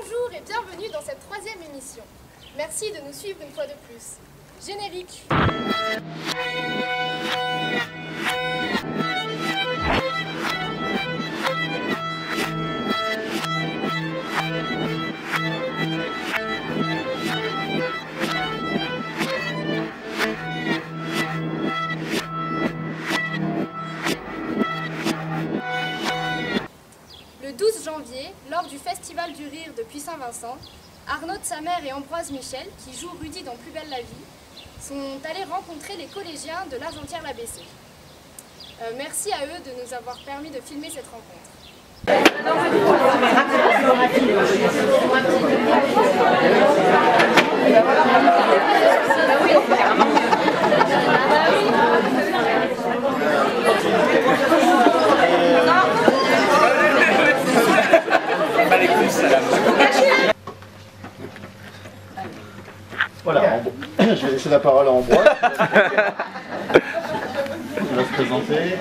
Bonjour et bienvenue dans cette 3e émission. Merci de nous suivre une fois de plus. Générique. Le 12 janvier, lors du Festival du Rire de Puy-Saint-Vincent, Arnaud de sa mère et Ambroise Michel, qui jouent Rudy dans Plus belle la vie, sont allés rencontrer les collégiens de l'Argentière-l'ABC. Merci à eux de nous avoir permis de filmer cette rencontre. Voilà, je vais laisser la parole à Ambroise. Il va se présenter.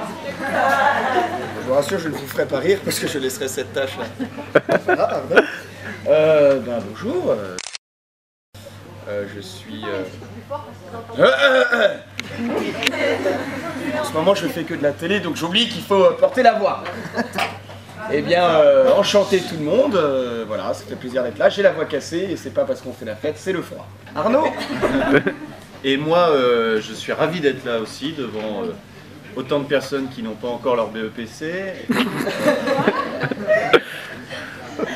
Je vous rassure, je ne vous ferai pas rire parce que je laisserai cette tâche-là. Ah, Arnaud. Bonjour. Je suis... En ce moment, je fais que de la télé, donc j'oublie qu'il faut porter la voix. Eh bien, enchanté tout le monde, voilà, ça fait plaisir d'être là. J'ai la voix cassée et c'est pas parce qu'on fait la fête, c'est le froid. Arnaud. Et moi, je suis ravi d'être là aussi, devant autant de personnes qui n'ont pas encore leur BEPC.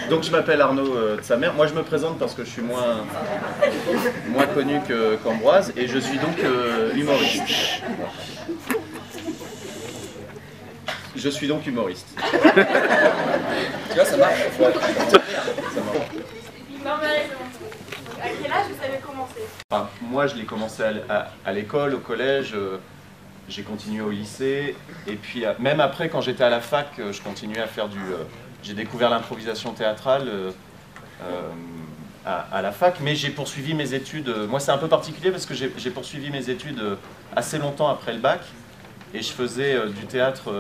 Donc je m'appelle Arnaud de sa mère. Moi je me présente parce que je suis moins connu qu'Ambroise et je suis donc humoriste. Je suis donc humoriste. Tu vois, ça marche. Ça marche. Non mais à quel âge vous avez commencé? Enfin, moi je l'ai commencé à l'école, au collège, j'ai continué au lycée et puis même après quand j'étais à la fac, je continuais à faire j'ai découvert l'improvisation théâtrale à la fac, mais j'ai poursuivi mes études. Moi c'est un peu particulier parce que j'ai poursuivi mes études assez longtemps après le bac et je faisais du théâtre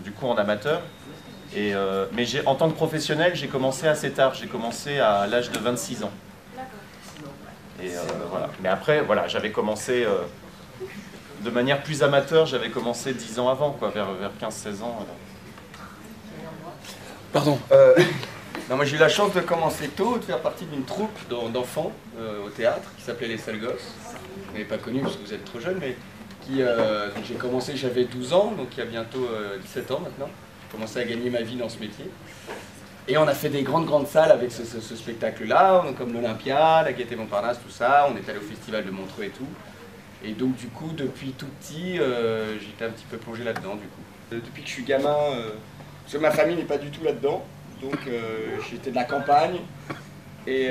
du coup en amateur. Mais en tant que professionnel, j'ai commencé assez tard, j'ai commencé à l'âge de 26 ans. Et voilà. Mais après, voilà, j'avais commencé de manière plus amateur, j'avais commencé 10 ans avant, quoi, vers 15-16 ans. Pardon. Non, moi j'ai eu la chance de commencer tôt, de faire partie d'une troupe d'enfants au théâtre qui s'appelait Les Sales Gosses. Vous n'avez pas connu parce que vous êtes trop jeune, mais j'ai commencé, j'avais 12 ans, donc il y a bientôt 17 ans maintenant. J'ai commencé à gagner ma vie dans ce métier. Et on a fait des grandes salles avec ce spectacle-là, comme l'Olympia, la Gaîté Montparnasse, tout ça. On est allé au festival de Montreux et tout. Et donc du coup, depuis tout petit, j'étais un petit peu plongé là-dedans du coup. Depuis que je suis gamin, parce que ma famille n'est pas du tout là-dedans, donc j'étais de la campagne. Et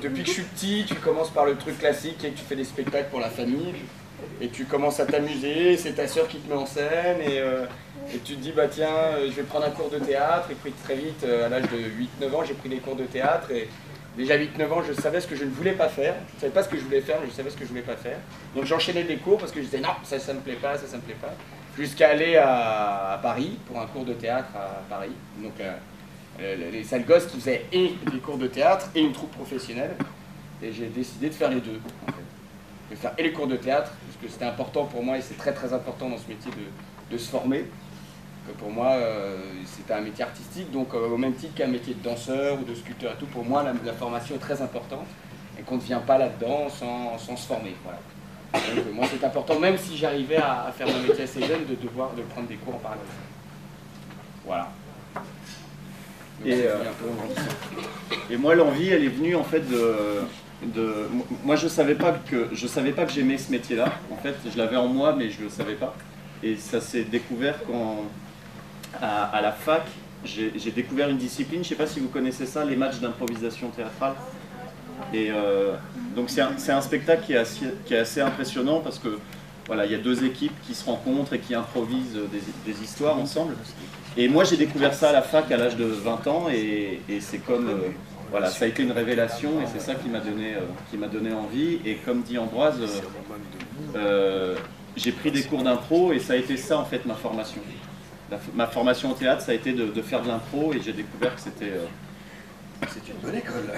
depuis que je suis petit, tu commences par le truc classique et tu fais des spectacles pour la famille. Et tu commences à t'amuser, c'est ta sœur qui te met en scène et tu te dis bah tiens, je vais prendre un cours de théâtre. Et puis très vite, à l'âge de 8-9 ans, j'ai pris des cours de théâtre et déjà à 8-9 ans, je savais ce que je ne voulais pas faire. Je ne savais pas ce que je voulais faire, mais je savais ce que je ne voulais pas faire. Donc j'enchaînais des cours parce que je disais non, ça me plaît pas, ça me plaît pas. Jusqu'à aller à Paris pour un cours de théâtre à Paris. Donc les Sales Gosses qui faisaient et des cours de théâtre et une troupe professionnelle. Et j'ai décidé de faire les deux en fait. De faire et les cours de théâtre, parce que c'était important pour moi et c'est très important dans ce métier de se former. Que pour moi, c'était un métier artistique, donc au même titre qu'un métier de danseur ou de sculpteur et tout, pour moi la formation est très importante et qu'on ne vient pas là-dedans sans se former. Voilà. Donc moi c'est important, même si j'arrivais à faire mon métier assez jeune, de prendre des cours en parallèle. Voilà. Et moi l'envie, elle est venue en fait moi je savais pas que j'aimais ce métier-là. En fait, je l'avais en moi, mais je le savais pas. Et ça s'est découvert quand à la fac, j'ai découvert une discipline. Je sais pas si vous connaissez ça, les matchs d'improvisation théâtrale. Et donc c'est un spectacle qui est assez impressionnant parce que voilà, il y a deux équipes qui se rencontrent et qui improvisent des histoires ensemble. Et moi j'ai découvert ça à la fac à l'âge de 20 ans et c'est comme voilà, ça a été une révélation et c'est ça qui m'a donné envie. Et comme dit Ambroise, j'ai pris des cours d'impro et ça a été ça en fait ma formation. Ma formation au théâtre, ça a été de faire de l'impro et j'ai découvert que C'est une bonne école.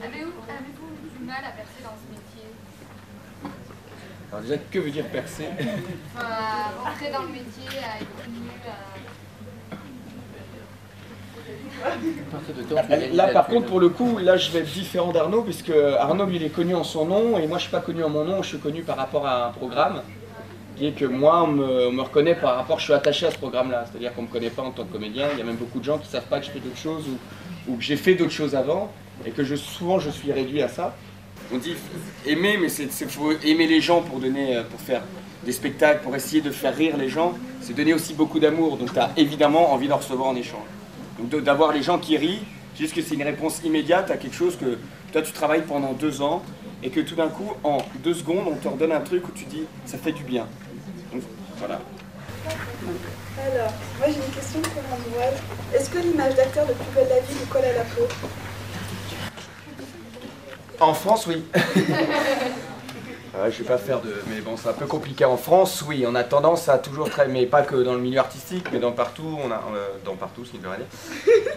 Avez-vous du mal à percer dans ce métier? Alors déjà, que veut dire percer? Enfin, à rentrer dans le métier, à être connu, Là, par contre, pour le coup, là, je vais être différent d'Arnaud, puisque Arnaud, lui, il est connu en son nom, et moi, je suis pas connu en mon nom, je suis connu par rapport à un programme, qui est que moi, on me reconnaît par rapport, je suis attaché à ce programme-là, c'est-à-dire qu'on me connaît pas en tant que comédien, il y a même beaucoup de gens qui savent pas que je fais d'autres choses, ou que j'ai fait d'autres choses avant, et que souvent, je suis réduit à ça. On dit aimer, mais il faut aimer les gens pour faire des spectacles, pour essayer de faire rire les gens, c'est donner aussi beaucoup d'amour, donc tu as évidemment envie de recevoir en échange. Donc d'avoir les gens qui rient, juste que c'est une réponse immédiate à quelque chose que toi tu travailles pendant 2 ans et que tout d'un coup, en 2 secondes, on te redonne un truc où tu dis ça fait du bien. Donc voilà. Alors, moi j'ai une question pour Ambroise. Est-ce que l'image d'acteur de Plus belle la vie vous colle à la peau? En France, oui. Je vais pas faire de... Mais bon, c'est un peu compliqué. En France, oui, on a tendance à toujours très... Mais pas que dans le milieu artistique, mais dans partout, dans partout, c'est une bonne idée.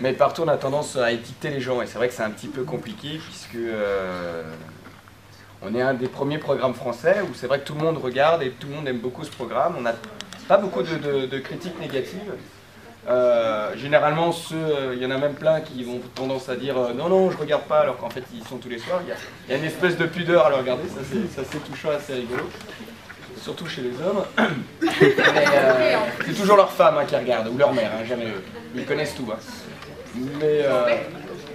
Mais partout, on a tendance à étiqueter les gens. Et c'est vrai que c'est un petit peu compliqué, puisque... on est un des premiers programmes français où c'est vrai que tout le monde regarde et tout le monde aime beaucoup ce programme. On n'a pas beaucoup de critiques négatives. Généralement, il y en a même plein qui vont tendance à dire non, non, je regarde pas, alors qu'en fait ils sont tous les soirs. Il y a une espèce de pudeur à le regarder, ça c'est touchant, assez rigolo. Surtout chez les hommes. C'est toujours leur femme qui regarde, ou leur mère, jamais eux. Ils connaissent tout. Mais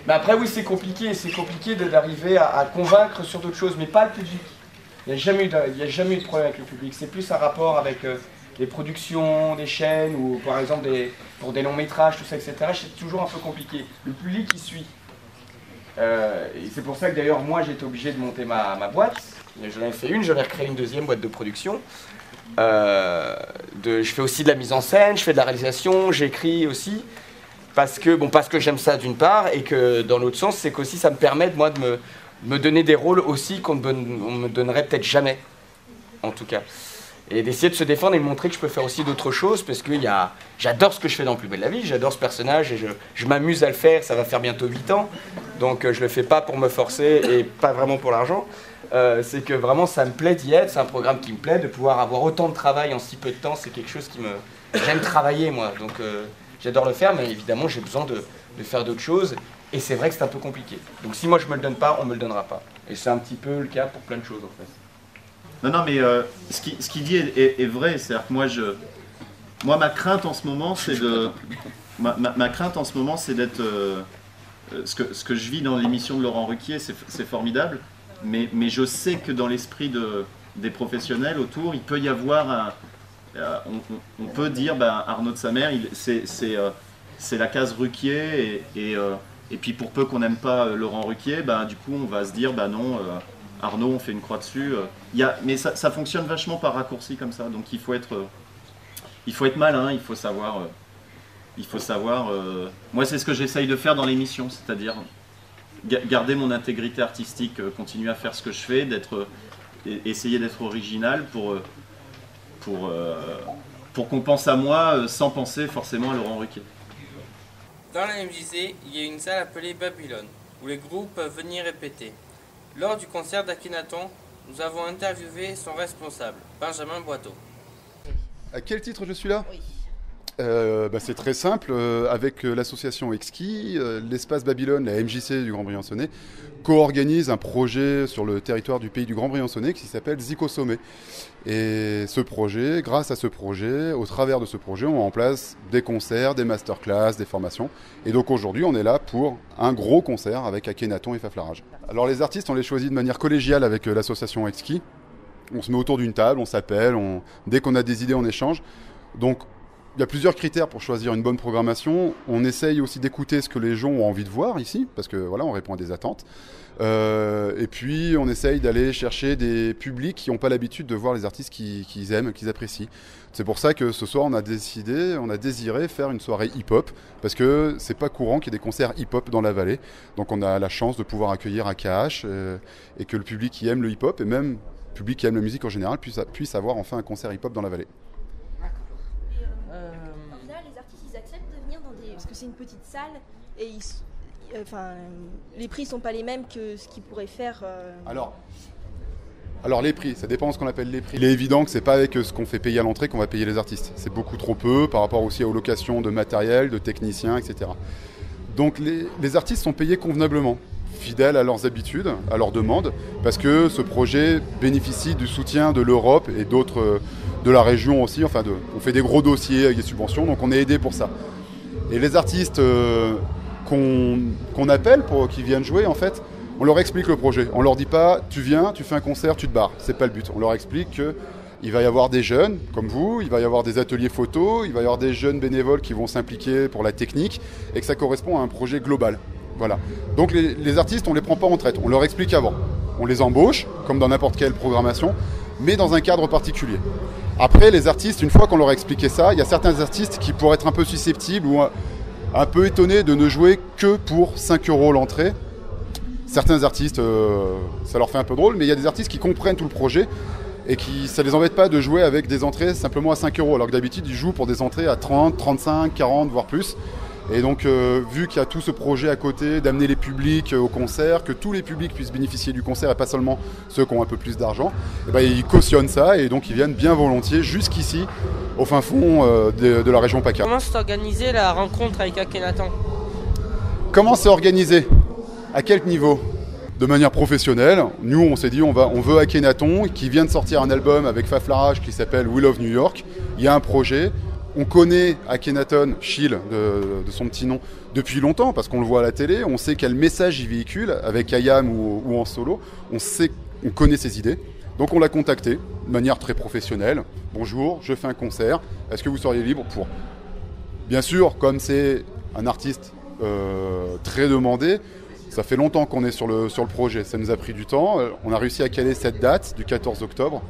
après, oui, c'est compliqué d'arriver à convaincre sur d'autres choses, mais pas le public. Il n'y a jamais eu de problème avec le public. C'est plus un rapport avec les productions, des chaînes, ou par exemple pour des longs métrages, tout ça, etc. C'est toujours un peu compliqué. Le public, il suit. Et c'est pour ça que d'ailleurs, moi, j'ai été obligé de monter ma boîte. J'en ai fait une, j'en ai recréé une deuxième boîte de production. Je fais aussi de la mise en scène, je fais de la réalisation, j'écris aussi. Parce que j'aime ça d'une part, et que dans l'autre sens, c'est qu'aussi ça me permet de me donner des rôles aussi qu'on ne me donnerait peut-être jamais, en tout cas. Et d'essayer de se défendre et de montrer que je peux faire aussi d'autres choses, parce que j'adore ce que je fais dans Plus belle la vie, j'adore ce personnage, et je m'amuse à le faire, ça va faire bientôt 8 ans, donc je le fais pas pour me forcer, et pas vraiment pour l'argent. C'est que vraiment ça me plaît d'y être, c'est un programme qui me plaît, de pouvoir avoir autant de travail en si peu de temps, c'est quelque chose qui j'aime travailler moi, donc j'adore le faire, mais évidemment j'ai besoin de faire d'autres choses, et c'est vrai que c'est un peu compliqué. Donc si moi je me le donne pas, on me le donnera pas. Et c'est un petit peu le cas pour plein de choses en fait. Non, mais ce qu'il dit est vrai, c'est-à-dire que moi ma crainte en ce moment c'est ma crainte en ce moment c'est d'être ce que je vis dans l'émission de Laurent Ruquier, c'est formidable, mais je sais que dans l'esprit des professionnels autour, il peut y avoir on peut dire Arnaud de Samer, c'est la case Ruquier, et puis pour peu qu'on n'aime pas Laurent Ruquier, du coup on va se dire non, Arnaud on fait une croix dessus. Mais ça fonctionne vachement par raccourci comme ça, donc il faut être malin, il faut savoir moi c'est ce que j'essaye de faire dans l'émission, c'est-à-dire garder mon intégrité artistique, continuer à faire ce que je fais, essayer d'être original pour qu'on pense à moi sans penser forcément à Laurent Ruquier. Dans la MJC, il y a une salle appelée Babylone, où les groupes peuvent venir répéter. Lors du concert d'Akhenaton, nous avons interviewé son responsable, Benjamin Boiteau. À quel titre je suis là? Oui. C'est très simple, avec l'association Exki, l'espace Babylone, la MJC du Grand Briançonnais, co-organise un projet sur le territoire du pays du Grand Briançonnais qui s'appelle Zico Sommet. Et ce projet, grâce à ce projet, au travers de ce projet, on met en place des concerts, des masterclass, des formations. Et donc aujourd'hui, on est là pour un gros concert avec Akhenaton et Faflarage. Alors les artistes, on les choisit de manière collégiale avec l'association Exki. On se met autour d'une table, on s'appelle, dès qu'on a des idées, on échange. Donc il y a plusieurs critères pour choisir une bonne programmation. On essaye aussi d'écouter ce que les gens ont envie de voir ici, parce que voilà, on répond à des attentes. Et puis on essaye d'aller chercher des publics qui n'ont pas l'habitude de voir les artistes qu'ils aiment, qu'ils apprécient. C'est pour ça que ce soir on a désiré faire une soirée hip-hop, parce que c'est pas courant qu'il y ait des concerts hip-hop dans la vallée. Donc on a la chance de pouvoir accueillir AKH et que le public qui aime le hip-hop, et même le public qui aime la musique en général, puisse avoir enfin un concert hip-hop dans la vallée. Là, les artistes, ils acceptent de venir parce que c'est une petite salle, et les prix sont pas les mêmes que ce qu'ils pourraient faire. Alors les prix, ça dépend de ce qu'on appelle les prix. Il est évident que c'est pas avec ce qu'on fait payer à l'entrée qu'on va payer les artistes. C'est beaucoup trop peu par rapport aussi aux locations de matériel, de techniciens, etc. Donc les artistes sont payés convenablement, fidèles à leurs habitudes, à leurs demandes, parce que ce projet bénéficie du soutien de l'Europe et d'autres de la région aussi. Enfin, on fait des gros dossiers avec des subventions, donc on est aidé pour ça. Et les artistes qu'on appelle pour qu'ils viennent jouer, en fait, on leur explique le projet. On leur dit pas, tu viens, tu fais un concert, tu te barres. C'est pas le but. On leur explique qu'il va y avoir des jeunes comme vous, il va y avoir des ateliers photos, il va y avoir des jeunes bénévoles qui vont s'impliquer pour la technique et que ça correspond à un projet global. Voilà. Donc les artistes, on les prend pas en traite. On leur explique avant. On les embauche, comme dans n'importe quelle programmation, mais dans un cadre particulier. Après, les artistes, une fois qu'on leur a expliqué ça, il y a certains artistes qui pourraient être un peu susceptibles ou un peu étonnés de ne jouer que pour 5 € l'entrée. Certains artistes, ça leur fait un peu drôle, mais il y a des artistes qui comprennent tout le projet et ça les embête pas de jouer avec des entrées simplement à 5 €, alors que d'habitude ils jouent pour des entrées à 30, 35, 40, voire plus. Et donc vu qu'il y a tout ce projet à côté, d'amener les publics au concert, que tous les publics puissent bénéficier du concert et pas seulement ceux qui ont un peu plus d'argent, ils cautionnent ça et donc ils viennent bien volontiers jusqu'ici, au fin fond de la région PACA. Comment s'est organisée la rencontre avec Akhenaton ? Comment c'est organisé ? À quel niveau ? De manière professionnelle, nous on s'est dit on veut Akhenaton qui vient de sortir un album avec Faflarage qui s'appelle We Love New York. Il y a un projet, on connaît Akhenaton, Chill de son petit nom, depuis longtemps parce qu'on le voit à la télé, on sait quel message il véhicule avec Ayam ou en solo, on connaît ses idées. Donc on l'a contacté de manière très professionnelle. Bonjour, je fais un concert, est-ce que vous seriez libre pour... Bien sûr, comme c'est un artiste très demandé, ça fait longtemps qu'on est sur le projet, ça nous a pris du temps. On a réussi à caler cette date du 14 octobre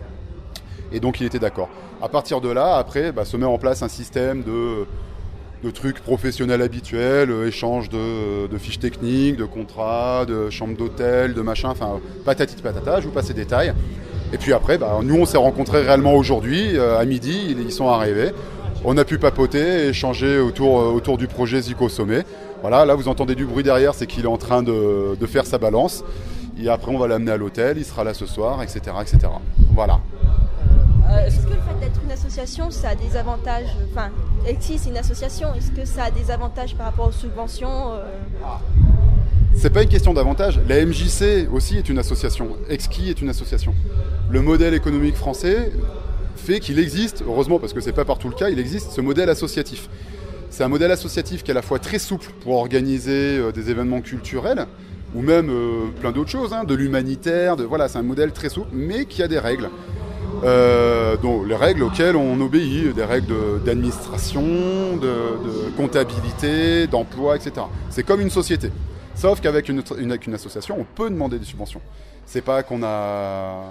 et donc il était d'accord. À partir de là, après, se met en place un système de trucs professionnels habituels, échange de fiches techniques, de contrats, de chambres d'hôtel, de machin, enfin patati patata, je vous passe les détails. Et puis après, nous on s'est rencontrés réellement aujourd'hui, à midi, ils sont arrivés. On a pu papoter, échanger autour du projet Zico Sommet. Voilà, là vous entendez du bruit derrière, c'est qu'il est en train de faire sa balance. Et après on va l'amener à l'hôtel, il sera là ce soir, etc. etc. Voilà. Est-ce que le fait d'être une association, ça a des avantages, enfin, EXKI c'est une association, est-ce que ça a des avantages par rapport aux subventions C'est pas une question d'avantage, la MJC aussi est une association, EXKI est une association. Le modèle économique français fait qu'il existe, heureusement parce que c'est pas partout le cas, il existe ce modèle associatif. C'est un modèle associatif qui est à la fois très souple pour organiser des événements culturels, ou même plein d'autres choses, de l'humanitaire, voilà, c'est un modèle très souple, mais qui a des règles. Donc les règles auxquelles on obéit, des règles d'administration, de comptabilité, d'emploi, etc. C'est comme une société. Sauf qu'avec une association, on peut demander des subventions. C'est pas qu'on a...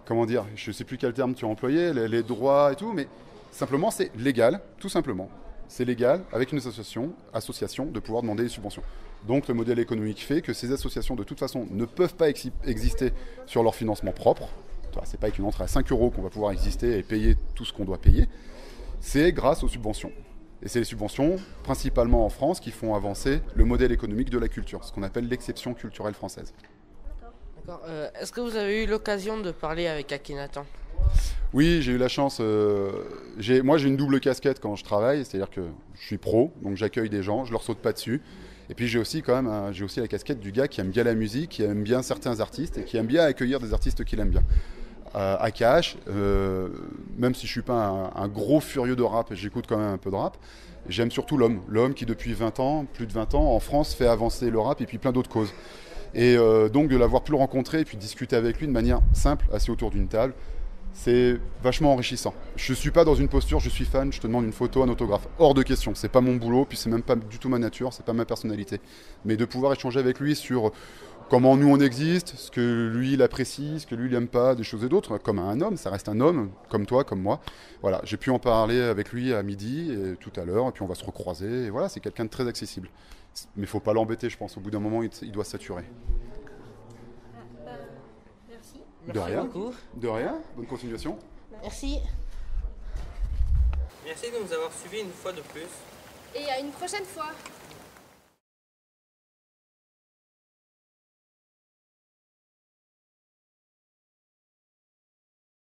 Comment dire ? Je sais plus quel terme tu as employé, les droits et tout, mais simplement c'est légal, tout simplement. C'est légal, avec une association, de pouvoir demander des subventions. Donc le modèle économique fait que ces associations, de toute façon, ne peuvent pas exister sur leur financement propre. C'est pas avec une entrée à 5 € qu'on va pouvoir exister et payer tout ce qu'on doit payer. C'est grâce aux subventions. Et c'est les subventions, principalement en France, qui font avancer le modèle économique de la culture, ce qu'on appelle l'exception culturelle française. D'accord. Est-ce que vous avez eu l'occasion de parler avec Akhenaton ? Oui, j'ai eu la chance. Moi, j'ai une double casquette quand je travaille, c'est-à-dire que je suis pro, donc j'accueille des gens, je leur saute pas dessus. Et puis j'ai aussi la casquette du gars qui aime bien la musique, qui aime bien certains artistes et qui aime bien accueillir des artistes qu'il aime bien. AKH, même si je suis pas un gros furieux de rap, j'écoute quand même un peu de rap. J'aime surtout l'homme qui depuis plus de 20 ans, en France, fait avancer le rap et puis plein d'autres causes. Et donc de l'avoir pu le rencontrer et puis discuter avec lui de manière simple, assis autour d'une table, c'est vachement enrichissant. Je suis pas dans une posture, je suis fan, je te demande une photo, un autographe. Hors de question, c'est pas mon boulot, puis c'est même pas du tout ma nature, c'est pas ma personnalité. Mais de pouvoir échanger avec lui sur comment nous on existe, ce que lui il apprécie, ce que lui il aime pas, des choses et d'autres, comme un homme, ça reste un homme, comme toi, comme moi. Voilà, j'ai pu en parler avec lui à midi et tout à l'heure, et puis on va se recroiser, et voilà, c'est quelqu'un de très accessible. Mais il faut pas l'embêter, je pense, au bout d'un moment il doit saturer. Merci beaucoup. De rien, bonne continuation. Merci. Merci de nous avoir suivis une fois de plus. Et à une prochaine fois.